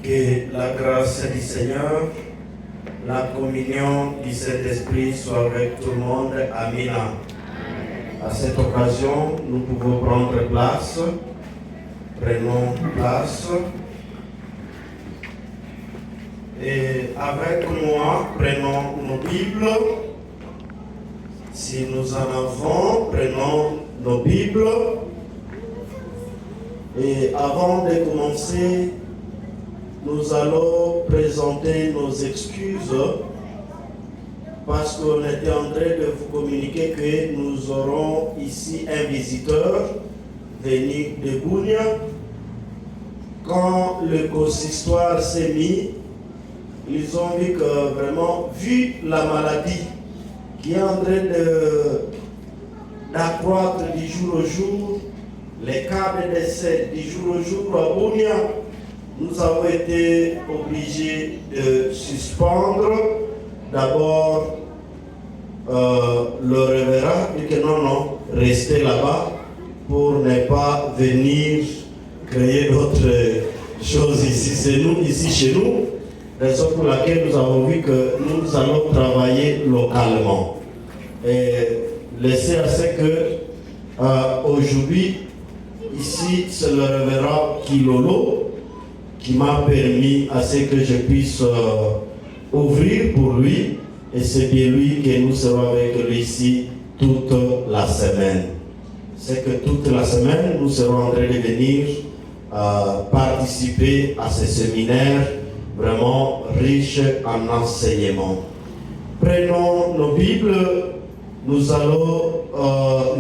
Que la grâce du Seigneur, la communion du Saint-Esprit soit avec tout le monde. Amen. À cette occasion, nous pouvons prendre place. Prenons place. Et avec moi, prenons nos Bibles. Si nous en avons, prenons nos Bibles. Et avant de commencer, nous allons présenter nos excuses parce qu'on était en train de vous communiquer que nous aurons ici un visiteur venu de Bougne. Quand le consistoire s'est mis, ils ont vu que vraiment, vu la maladie qui est en train d'accroître du jour au jour, les cas de décès du jour au jour à Bougne, nous avons été obligés de suspendre d'abord le révérend et que non, restez là-bas pour ne pas venir créer d'autres choses ici. C'est nous, ici chez nous, raison pour laquelle nous avons vu que nous allons travailler localement. Et laissez à ce que aujourd'hui, ici, c'est le révérend Kilolo qui m'a permis à ce que je puisse ouvrir pour lui, et c'est bien lui que nous serons avec lui ici toute la semaine. C'est que toute la semaine, nous serons en train de venir participer à ce séminaire vraiment riche en enseignements. Prenons nos Bibles, nous allons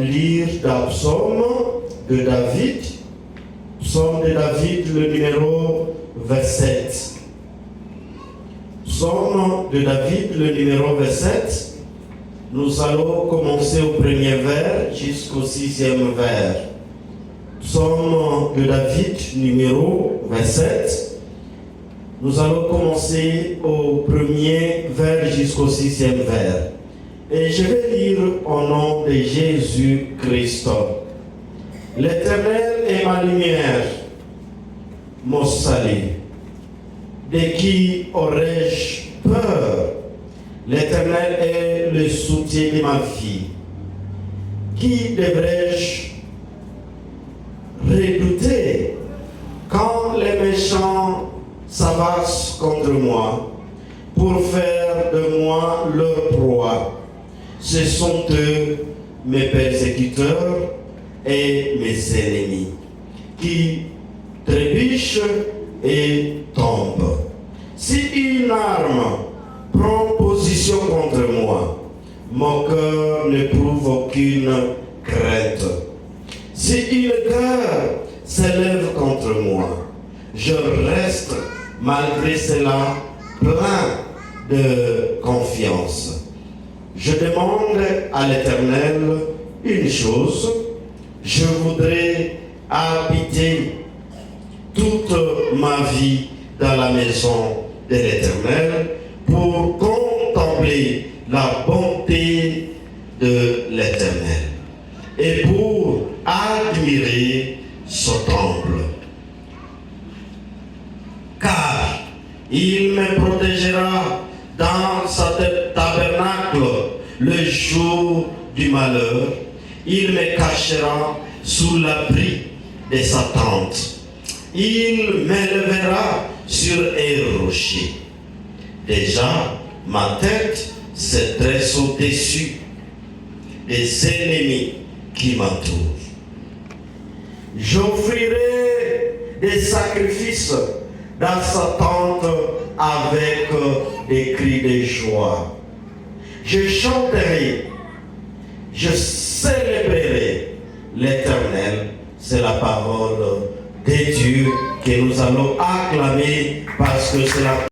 lire dans Psaume de David. Psaume de David, le numéro 27. Psaume de David, le numéro 27. Nous allons commencer au premier vers jusqu'au 6e vers. Psaume de David, numéro 27. Nous allons commencer au premier vers jusqu'au 6e vers. Et je vais lire au nom de Jésus-Christ. L'Éternel est ma lumière, mon salut. De qui aurais-je peur? L'Éternel est le soutien de ma vie. Qui devrais-je redouter quand les méchants s'avancent contre moi pour faire de moi leur proie? Ce sont eux, mes persécuteurs et mes ennemis, qui trébuchent et tombent. Si une arme prend position contre moi, mon cœur n'éprouve aucune crainte. Si une guerre s'élève contre moi, je reste malgré cela plein de confiance. Je demande à l'Éternel une chose: je voudrais habiter toute ma vie dans la maison de l'Éternel pour contempler la bonté de l'Éternel et pour admirer son temple. Car il me protégera dans sa tabernacle le jour du malheur. Il me cachera sous l'abri de sa tente. Il m'élèvera sur un rocher. Déjà, ma tête se dresse au-dessus des ennemis qui m'entourent. J'offrirai des sacrifices dans sa tente avec des cris de joie. Je chanterai, je célébrerai l'Éternel. C'est la parole de Dieu que nous allons acclamer parce que c'est la